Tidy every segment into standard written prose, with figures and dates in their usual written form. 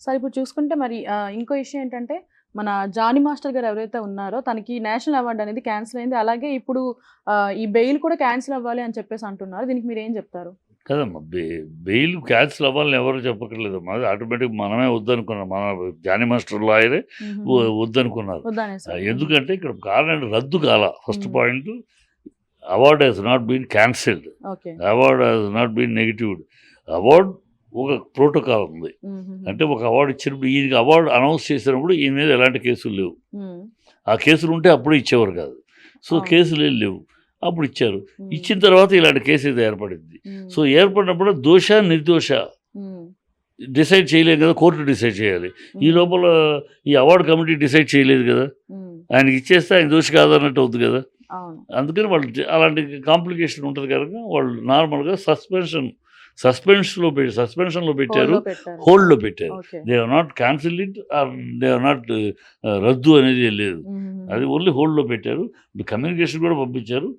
Sir ఇప్పుడు చూసుకుంటే మరి ఇంకో విషయం ఏంటంటే, మన 'జానీ మాస్టర్' గారు ఎవరైతే ఉన్నారో తనకి నేషనల్ అవార్డ్ అనేది క్యాన్సిల్ అయింది. అలాగే ఇప్పుడు ఈ బెయిల్ కూడా క్యాన్సిల్ అవ్వాలి అని చెప్పేసి అంటున్నారు. దీనికి మీరేం చెప్తారు? కదమ్మా! బెయిల్ క్యాన్సిల్ అవ్వాలని ఎవరు చెప్పక్కర్లేదమ్మా. అది ఆటోమేటిక్‌గా మనమే వద్దనుకున్నాం. మన జానీ మాస్టర్ లాయరే హుహుహు. వద్దనుకున్నారు. వద్దనేసారు. ఎందుకంటే ఇక్కడ కారణం రద్దు కాల. First hmm. Point award has not been cancelled. Okay. Award has not been negatived. Award ఒక ప్రోటోకాల్ ఉంది. హుహుహు. అంటే ఒక అవార్డ్ ఇచ్చినప్పుడు ఈయనకి అవార్డ్ అనౌన్స్ చేసినప్పుడు ఈయన మీద ఎలాంటి కేసులు లేవు. హ్మ్. ఆ కేసులు ఉంటే అప్పుడే ఇచ్చేవారు కాదు. సో అవును. కేసులేం లేవు. అప్పుడు ఇచ్చారు. హ్మ్. ఇచ్చిన తర్వాత ఇలాంటి కేసు అయితే ఏర్పడింది. సో హ్మ్. ఏర్పడినప్పుడు దోష, నిర్దోష హ్మ్. డిసైడ్ చేయలేదు కదా! కోర్టు డిసైడ్ చేయాలి. ఈ హ్మ్. లోపల ఈ అవార్డ్ కమిటీ డిసైడ్ చేయలేదు కదా! హ్మ్. ఆయనకి ఇచ్చేస్తే ఆయన దోషి కాదన్నట్టు అవుద్ది కదా! అవును. అందుకని వాళ్ళు అలాంటి కాంప్లికేషన్ ఉంటది కనుక వాళ్ళు నార్మల్‌గా సస్పెన్షన్‌లో పెట్టారు. హోల్డ్‌లో పెట్టారు. హోల్డ్‌లో పెట్టారు. Okay. They have not cancelled it or they have not రద్దు అనేది లేదు. హుహుహు. అది ఓన్లీ హోల్డ్‌లో పెట్టారు. కమ్యూనికేషన్ కూడా పంపించారు.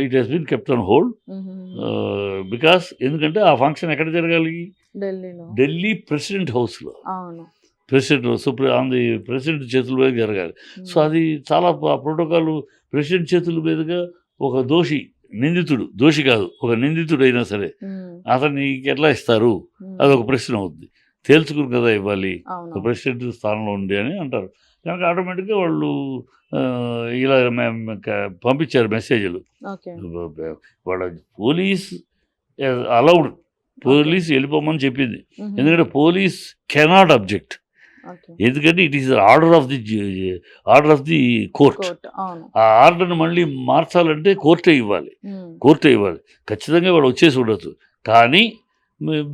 It has been kept on hold. హుహుహు. బికాస్ ఎందుకంటే ఆ ఫంక్షన్ ఎక్కడ జరగాలి? ఢిల్లీలో. ఢిల్లీ ప్రెసిడెంట్ హౌస్‌లో. అవును. ఆన్ ది ప్రెసిడెంట్ చేతుల మీదుగా జరగాలి. సో, హ్మ్. అది చాలా ప్రోటోకాల్ ప్రెసిడెంట్ చేతుల మీదుగా ఒక దోషి కాదు. ఒక నిందితుడైనా సరే హ్మ్. అతనికి ఎట్లా ఇస్తారు? హ్మ్. అదొక ప్రశ్న అవుద్ది. తేల్చుకుని కదా ఇవ్వాలి. అవునవును. ప్రెసిడెంట్ స్థానంలో ఉండి అని అంటారు. కనుక ఆటోమేటిక్‌గా వాళ్ళు ఇలా పంపించారు మెసేజ్‌లు. ఓకే. వాళ్ళ పోలీస్ అలౌడ్. ఓకే. పోలీస్ ఎళ్ళిపోమని చెప్పింది. హుహుహు. ఎందుకంటే పోలీస్ కెనాట్ అబ్జెక్ట్. ఓకే. ఎందుకంటే it is order of the court. Court. అవును. ఆ ఆర్డర్‌ని మళ్ళీ మార్చాలంటే కోర్టే ఇవ్వాలి. హ్మ్. కోర్టే ఇవ్వాలి. ఖచ్చితంగా వాడు వచ్చేసి ఉండొచ్చు. కానీ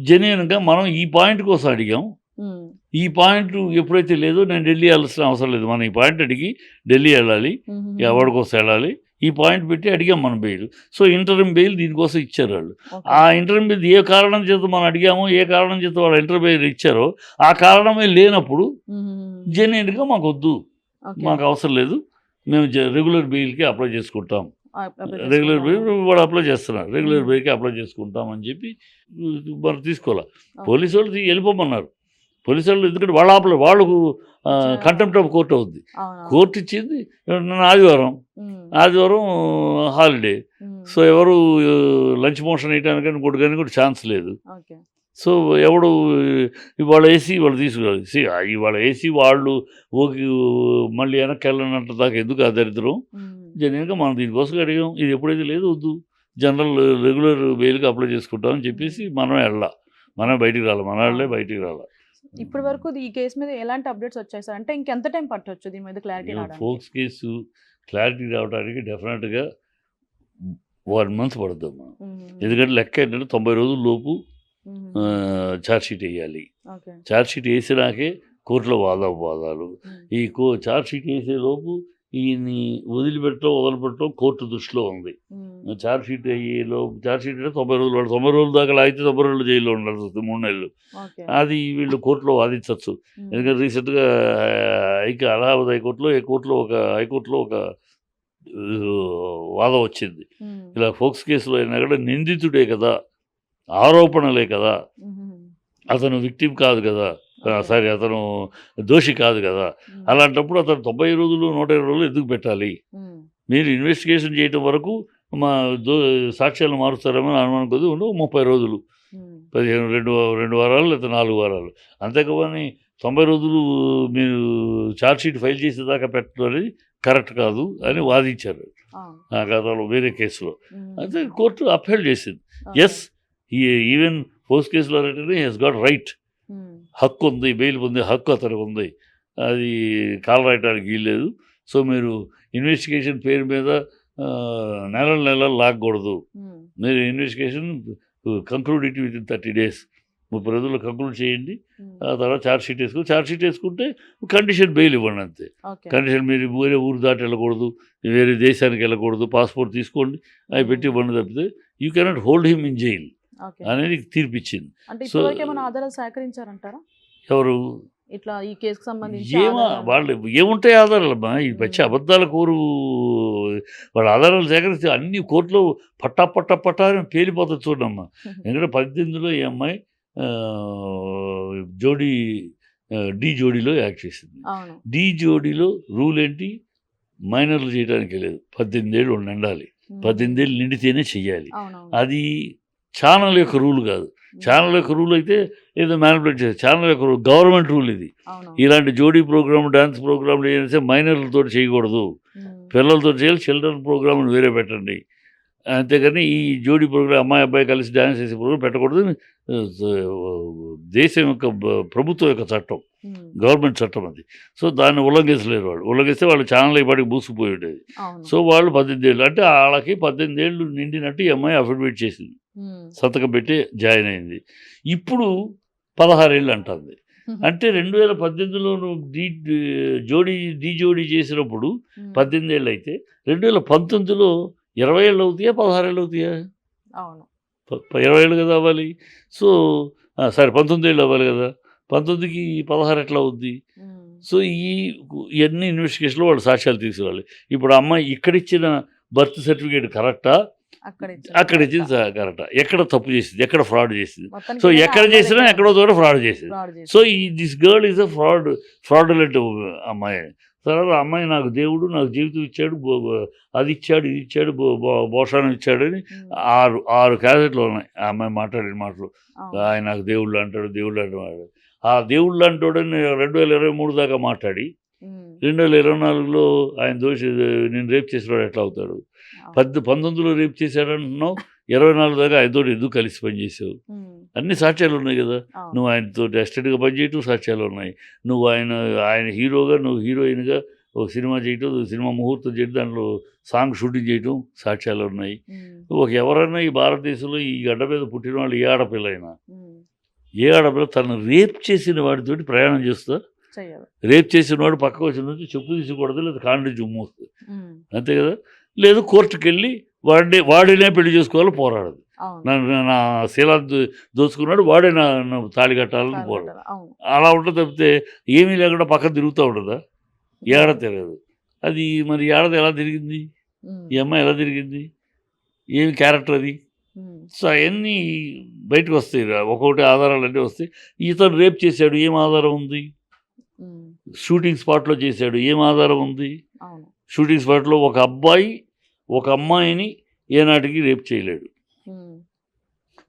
జెన్యూన్‌గా మనం ఈ పాయింట్ కోసం అడిగాం. హ్మ్. ఈ పాయింట్ ఎప్పుడైతే లేదో నేను ఢిల్లీ ఎళ్ళాల్సిన అవసరం లేదు. మనం ఈ పాయింట్ అడిగి ఢిల్లీ ఎళ్ళాలి. ఈ హుహుహుహు. అవార్డ్ కోసం ఎళ్ళాలి. ఈ పాయింట్ పెట్టి అడిగాం మనం బెయిల్. సో, ఇంటరిమ్ బెయిల్ దీనికోసం ఇచ్చారాళ్ళు. ఓకే. ఆ ఇంటరిమ్ బెయిల్ ఏ కారణం చేత మనం అడిగామో, ఏ కారణం చేత వాళ్ళు ఇంటరిమ్ బెయిల్ ఇచ్చారో, ఆ కారణమే లేనప్పుడు హుహుహుహు. జెన్యూన్‌గా మాకొద్దు. ఓకే. మాకు అవసరం లేదు. మేము రెగ్యులర్ బెయిల్‌కి అప్లై చేసుకుంటాం. అప్లై రెగ్యులర్ చేసుకుంటాము. బెయిల్ వాడు అప్లై చేస్తున్నారు. రెగ్యులర్ హ్మ్. బెయిల్‌కి అప్లై చేసుకుంటాం అని చెప్పి మనం తీసుకోలా. ఓకే. పోలీసోళ్ళు ఎళ్ళిపోమన్నారు. పోలీసోళ్ళు ఎందుకంటే వాళ్ళకు ఇచ్చిన కంటెంప్ట్ ఆఫ్ కోర్ట్ అవుద్ది. అవునవును. కోర్ట్ ఇచ్చింది నిన్న ఆదివారం. హ్మ్. ఆదివారం హాలిడే. హ్మ్. సో, ఎవరు లంచ్ మోషన్ ఎయటానికి కానీ, ఇంకోటి కానీ కూడా ఛాన్స్ లేదు. ఓకే. సో, ఎవడు ఇవాళ ఏసి ఇవాళ తీసుకురావాలి. ఇవాళ ఏసి వాళ్ళు ఓకి మళ్ళీ వెనక్కెళ్ళనంత దాకా ఎందుకు ఆ దరిద్రం? హ్మ్. జెన్యూన్‌గా మనం దీనికోసం అడిగాం. ఇది ఎప్పుడైతే లేదో వద్దు. జనరల్ రెగ్యులర్ బెయిల్‌కి అప్లై చేసుకుంటాం అని చెప్పేసి హ్మ్. మనమే మనమే బయటికి రాలా. మనోళ్ళే అవును. బయటికి రాలా. ఇప్పటి వరకు ఈ కేస్ మీద ఎలాంటి అప్‌డేట్స్ వచ్చాయి సార్? అంటే ఇంకెంత టైం పట్టొచ్చు దీని మీద క్లారిటీ రావడానికి? ఫోక్స్ కేసు క్లారిటీ రావడానికి డెఫినెట్‌గా 1 మంత్ పడుద్దమ్మా. హుహుహు. ఎందుకంటే లెక్క ఏంటంటే 90 రోజుల లోపు హుహుహు. ఛార్జ్ షీట్ ఎయ్యాలి. ఓకే. ఛార్జ్ షీట్ ఏసినాకే కోర్టులో వాదాలు. హ్మ్. ఈ ఛార్జ్ షీట్ ఏసేలోపు ఈయన్ని వదిలిపెట్టడం కోర్టు దృష్టిలో ఉంది. హ్మ్. ఛార్జ్ షీట్ ఛార్జ్ షీట్ అంటే 90 రోజులు. వాడు 90 రోజుల దాకా లాగితే 90 రోజులు జైల్‌లో ఉండాల్సొస్తది 3 నెలలు. ఓకే. అది వీళ్ళు కోర్టులో వాదించొచ్చు. హ్మ్. ఎందుకంటే రీసెంట్‌గా అలహాబాద్ హైకోర్ట్‌లో ఒక వాదం వచ్చింది. హ్మ్. ఇలా ఫోక్స్ కేసులో అయినా కూడా నిందితుడే కదా! ఆరోపణలే కదా! హుహుహు. అతను విక్టిమ్ కాదు కదా! ఓకే. సారీ అతను దోషి కాదు కదా! హ్మ్. అలాంటప్పుడు అతను 90 రోజులు, 120 రోజులు ఎందుకు పెట్టాలి? హ్మ్. మీరు ఇన్వెస్టిగేషన్ చేయటం వరకు మా దో సాక్ష్యాలను మారుస్తారేమో అని అనుమానం కొద్దీ 30 రోజులు. హ్మ్. 15 2 వారాలు లేకపోతే 4 వారాలు. అంతేకాని 90 రోజులు మీరు ఛార్జ్ షీట్ ఫైల్ చేసేదాకా పెట్టడం అనేది కరెక్ట్ కాదు అని హ్మ్. వాదించారు. ఆ! ఆ గతంలో వేరే కేసులో. అయితే హుహుహు. కోర్టు అప్‌హెల్డ్ చేసింది. ఓకే. యెస్, ఈ ఈవెన్ ఫోర్స్ కేసులో హి హాస్ గాట్ రైట్. హ్మ్. హక్కుంది. బెయిల్ పొందే హక్కు అతనికుంది. అది కాలరాయటానికి వీల్లేదు. సో, మీరు ఇన్వెస్టిగేషన్ పేరు మీద నెలలు లాగకూడదు. హ్మ్. మీరు investigation conclude it within 30 days. 30 రోజుల్లో కంక్లూడ్ చేయండి. హ్మ్. ఆ తర్వాత ఛార్జ్ షీట్ ఏసుకుంటే కండిషన్ బెయిల్ ఇవ్వండి అంతే. ఓకే. కండిషన్ మీరు వేరే ఊరు దాటి వెళ్ళకూడదు. వేరే దేశానికి వెళ్ళకూడదు. పాస్‌పోర్ట్ తీసుకోండి. అవి పెట్టి హ్మ్. ఇవ్వండి తప్పితే you cannot hold him in jail okay. అనేది తీర్పిచ్చింది. అంటే సో, ఇప్పటి వరకు ఏమైనా ఆధారాలు సేకరించారంటారా? ఎవరు? ఇట్లా ఈ కేస్‌కి సంబంధించి ఆధారాలు. వాళ్ళు ఏముంటాయి ఆధారాలమ్మా? ఈ పచ్చి హ్మ్. అబద్ధాల కోరు వాళ్ళ ఆధారాలు సేకరిస్తే అన్ని కోర్టులో పట్టా అని పేలిపోతది చూడమ్మా. ఎందుకంటే 18లో ఈ అమ్మాయి జోడీ డి జోడీలో యాక్ట్ చేసింది. అవును. డి జోడీలో రూల్ ఏంటి, మైనర్లు చేయడానికి లేదు, 18 ఏళ్ళు నిండాలి, 18 ఏళ్ళు నిండితేనే చెయ్యాలి. అవునవును. అది ఛానల్ యొక్క రూల్ కాదు. ఛానల్ యొక్క రూల్ అయితే ఏదో మ్యానిపులేట్ చేస్తారు. ఛానల్ యొక్క రూల్, గవర్నమెంట్ రూల్ ఇది. అవునవును. ఇలాంటి జోడీ ప్రోగ్రామ్, డాన్స్ ప్రోగ్రాంలు ఏదైతే మైనర్లతో చేయకూడదు, పిల్లలతో చేయాలి. చిల్డ్రన్ ప్రోగ్రామ్ని వేరే పెట్టండి, అంతేగాని ఈ జోడీ ప్రోగ్రామ్ అమ్మాయి అబ్బాయి కలిసి డ్యాన్స్ చేసే ప్రోగ్రామ్ పెట్టకూడదు. దేశం యొక్క ప్రభుత్వం యొక్క చట్టం, గవర్నమెంట్ చట్టం అది. సో దాన్ని ఉల్లంఘించలేరు వాళ్ళు. ఉల్లంఘిస్తే వాళ్ళు ఛానల్ ఇప్పటికి మూసుకుపోయి ఉండేది. సో వాళ్ళు 18 ఏళ్ళు అంటే వాళ్ళకి 18 ఏళ్ళు నిండినట్టు ఈ అమ్మాయి అఫిడవిట్ చేసింది, సంతకం పెట్టి జాయిన్ అయింది. ఇప్పుడు 16 ఏళ్ళు అంటుంది. అంటే 2018లో నువ్వు డి జోడీ చేసినప్పుడు 18 ఏళ్ళు అయితే 2019లో 20 ఏళ్ళు అవుతాయా 16 ఏళ్ళు అవుతాయా? అవును. 20 ఏళ్ళు కదా అవ్వాలి. సో సరే 19 ఏళ్ళు అవ్వాలి కదా, 19కి 16 ఎట్లా అవుద్ది? సో ఇవన్నీ ఇన్వెస్టిగేషన్లో వాళ్ళు సాక్ష్యాలు తీసుకురావాలి. ఇప్పుడు అమ్మాయి ఇక్కడ ఇచ్చిన బర్త్ సర్టిఫికేట్ కరెక్టా, అక్కడ ఇచ్చింది కరెక్టా, ఎక్కడ తప్పు చేసింది, ఎక్కడ ఫ్రాడ్ చేసింది. సో ఎక్కడ చేసినా ఎక్కడో చోట ఫ్రాడ్ చేసింది. So this girl is a fraudulent అమ్మాయి. తర్వాత అమ్మాయి నాకు దేవుడు, నాకు జీవితం ఇచ్చాడు, అది ఇచ్చాడు, ఇది ఇచ్చాడు, భోషానం ఇచ్చాడు అని 6 క్యాసెట్లు ఉన్నాయి ఆ అమ్మాయి మాట్లాడిన మాటలు. ఆయన నాకు దేవుళ్ళు అంటాడు, దేవుళ్ళు అంటాడు. ఆ దేవుళ్ళు అంటాడని 2023 దాకా మాట్లాడి 2024లో ఆయన నేను రేప్ చేసినాడు ఎట్లా అవుతాడు? 19లో రేప్ చేశాడంటున్నావు, 24 దాకా ఆయనతో ఎందుకు కలిసి పనిచేసావు? అన్ని సాక్ష్యాలు ఉన్నాయి కదా. నువ్వు ఆయనతో టెస్టెడ్గా పనిచేయటం సాక్ష్యాలు ఉన్నాయి. నువ్వు ఆయన హీరోగా, నువ్వు హీరోయిన్గా ఒక సినిమా చేయటం, సినిమా ముహూర్తం చేయడం, దాంట్లో సాంగ్ షూటింగ్ చేయటం సాక్ష్యాలు ఉన్నాయి. ఎవరైనా ఈ భారతదేశంలో ఈ గడ్డ మీద పుట్టిన వాళ్ళు ఏ ఆడపిల్ల తను రేప్ చేసిన వాడితోటి ప్రయాణం చేస్తా? రేప్ చేసిన వాడు పక్కకు వచ్చిన నుంచి చెప్పు తీసుకోకూడదు, లేదా కాండి జుమ్ము వస్తుంది, అంతే కదా. లేదు కోర్టుకు వెళ్ళి వాడినే పెళ్లి చేసుకోవాలి, పోరాడదు. నా శీలాన్ని దోచుకున్నాడు, వాడే నా తాళి కట్టాలని పోరాడు. అలా ఉంటుంది తప్పితే ఏమీ లేకుండా పక్కన తిరుగుతూ ఉంటుందా? ఏడ తిరగదు. అది మరి ఏడాది ఎలా తిరిగింది, ఈ అమ్మాయి ఎలా తిరిగింది, ఏమి క్యారెక్టర్ అది? సో అవన్నీ బయటకు వస్తాయి, ఒక్కొక్కటి ఆధారాలు అన్నీ వస్తాయి. ఇతను రేప్ చేశాడు, ఏం ఆధారం ఉంది? షూటింగ్ స్పాట్లో చేశాడు, ఏం ఆధారం ఉంది? షూటింగ్ స్పాట్లో ఒక అబ్బాయి ఒక అమ్మాయిని ఏనాటికి రేప్ చేయలేడు.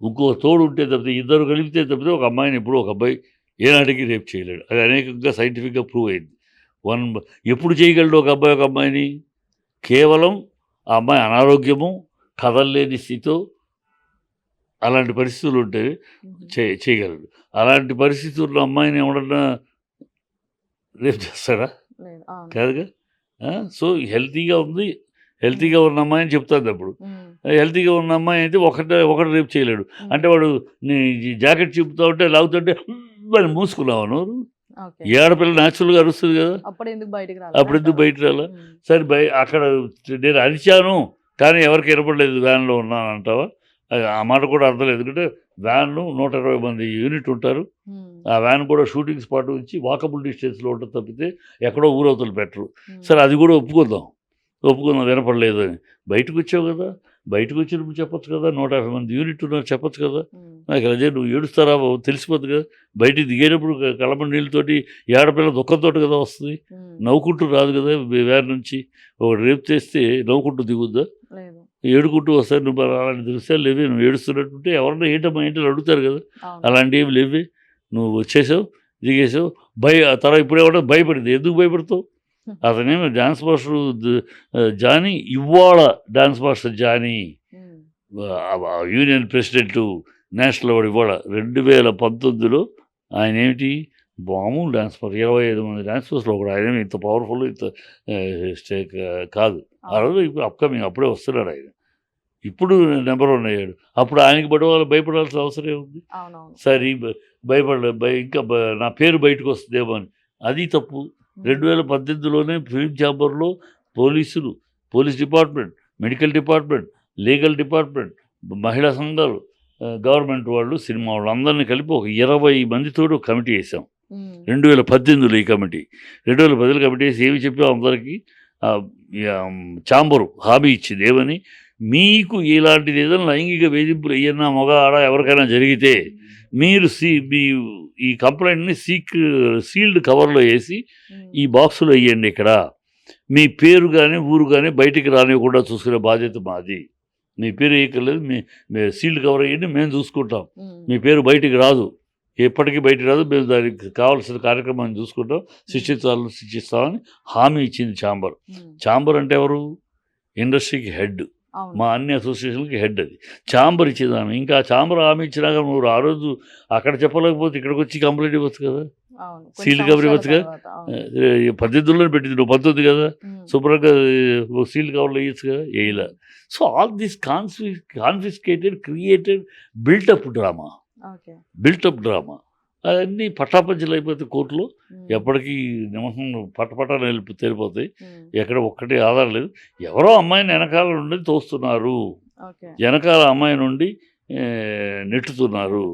ఇంకో తోడు ఉంటే తప్పితే, ఇద్దరు కలిపితే తప్పితే ఒక అమ్మాయిని ఎప్పుడు ఒక అబ్బాయి ఏనాటికి రేప్ చేయలేడు. అది అనేకంగా సైంటిఫిక్గా ప్రూవ్ అయింది. ఎప్పుడు చేయగలడు ఒక అబ్బాయి ఒక అమ్మాయిని? కేవలం ఆ అమ్మాయి అనారోగ్యము, కదలలేని స్థితితో, అలాంటి పరిస్థితులు ఉంటే చేయగలడు. అలాంటి పరిస్థితుల్లో అమ్మాయిని ఎవడన్నా రేప్ చేస్తాడా? కాదుగా. సో హెల్తీగా ఉంది, హెల్తీగా ఉన్న అమ్మాయిని చెప్తుంది. అప్పుడు హెల్తీగా ఉన్న అమ్మాయి అయితే ఒకటి రేపు చేయలేడు. అంటే వాడు నీ జాకెట్ చెప్తా ఉంటే లాగుతుంటే మరి మూసుకున్నావు నోరు. ఏ ఆడపిల్ల న్యాచురల్గా అరుస్తుంది కదా, అప్పుడు ఎందుకు బయట రాలా? సరే అక్కడ నేను అరిచాను కానీ ఎవరికి వినపడలేదు, వ్యాన్లో ఉన్నాను అంటావా? ఆ మాట కూడా అర్థం లేదు. ఎందుకంటే వ్యాన్లు 120 మంది యూనిట్ ఉంటారు. ఆ వ్యాన్ కూడా షూటింగ్ స్పాట్ నుంచి వాకబుల్ డిస్టెన్స్లో ఉంటుంది తప్పితే ఎక్కడో ఊరవతలు పెట్టరు. సరే అది కూడా ఒప్పుకుందాం వినపడలేదు అని. బయటకు వచ్చావు కదా, బయటకు వచ్చినప్పుడు చెప్పొచ్చు కదా, 150 మంది యూనిట్ ఉన్నారు చెప్పొచ్చు కదా. నాకు అదే నువ్వు ఏడుస్తారా తెలిసిపోద్ది కదా. బయటికి దిగేటప్పుడు కలప నీళ్ళతోటి ఏడపిల్ల దుఃఖంతో కదా వస్తుంది, నవ్వుకుంటూ రాదు కదా. వ్యాన్ నుంచి ఒకటి రేపు చేస్తే నవ్వుకుంటూ దిగుద్దా? ఏడుకుంటూ వస్తారు. నువ్వు అలాంటి దృశ్యాలు లేవే, నువ్వు ఏడుస్తున్నట్టుంటే ఎవరన్నా ఏంటమ్మా ఏంటని అడుగుతారు కదా. అలాంటివి ఏమి లేవే. నువ్వు వచ్చేసావు, దిగేసావు, తర్వాత ఇప్పుడు ఏమంటే భయపడింది. ఎందుకు భయపడతావు? అతనేమో డాన్స్ మాస్టర్ జానీ, ఇవాళ dance master Jani union president national award ఇవాళ 2019లో ఆయన ఏమిటి మామూలు డాన్స్ మాస్టర్. 25 మంది డాన్స్ మాస్టర్లో ఒకడు. ఆయన ఇంత పవర్ఫుల్, ఇంత కాదు. ఆ రోజు ఇప్పుడు అప్కమింగ్, అప్పుడే వస్తున్నాడు ఆయన. ఇప్పుడు నెంబర్ 1 అయ్యాడు. అప్పుడు ఆయనకి భయపడాల్సిన అవసరం ఉంది. సరే ఇంకా నా పేరు బయటకు వస్తుందేమో అని. అది తప్పు. 2018లోనే ఫిల్మ్ ఛాంబర్లో police department, medical department, legal department, మహిళా సంఘాలు, గవర్నమెంట్ వాళ్ళు, సినిమా వాళ్ళు అందరినీ కలిపి ఒక 20 మందితో కమిటీ వేసాం 2018లో. ఈ కమిటీ 2010 కమిటీ వేసి ఏమి చెప్పాం అందరికీ, ఛాంబరు హామీ ఇచ్చింది ఏమని, మీకు ఇలాంటిది ఏదైనా లైంగిక వేధింపులు ఏదైనా మగ ఆడ ఎవరికైనా జరిగితే మీరు మీ ఈ కంప్లైంట్ని సీల్డ్ కవర్లో వేసి ఈ బాక్సులో వేయండి. ఇక్కడ మీ పేరు కానీ ఊరు కానీ బయటికి రానివ్వకుండా చూసుకునే బాధ్యత మాది. మీ పేరు వేయక్కర్లేదు, మీ సీల్డ్ కవర్ వేయండి, మేము చూసుకుంటాం. మీ పేరు బయటికి రాదు, ఎప్పటికీ బయటికి రాదు. మేము దానికి కావాల్సిన కార్యక్రమాన్ని చూసుకుంటాం, శిక్షిస్తామని హామీ ఇచ్చింది ఛాంబర్. ఛాంబర్ అంటే ఎవరు? ఇండస్ట్రీకి హెడ్, మా అన్ని అసోసియేషన్కి హెడ్. అది ఛాంబర్ ఇచ్చేదాన్ని. ఇంకా ఛాంబర్ హామీ ఇచ్చినాక నువ్వు ఆ రోజు అక్కడ చెప్పలేకపోతే ఇక్కడికి వచ్చి కంప్లైంట్ ఇవ్వచ్చు కదా, సీల్డ్ కవర్ ఇవ్వచ్చు కదా. 18లోనే పెట్టింది, నువ్వు 19 కదా, శుభ్రంగా సీల్డ్ కవర్లో వేయచ్చు కదా, వేయలే. So all this confiscated, created, built-up drama అవన్నీ పటాపంచలు అయిపోతే కోర్టులో ఎప్పటికీ నిమిషం పట్టపట్ట తేలిపోతాయి. ఎక్కడ ఒక్కటి ఆధారం లేదు. ఎవరో అమ్మాయిని వెనకాల నుండి తోస్తున్నారు, వెనకాల అమ్మాయి నుండి నెట్టుతున్నారు.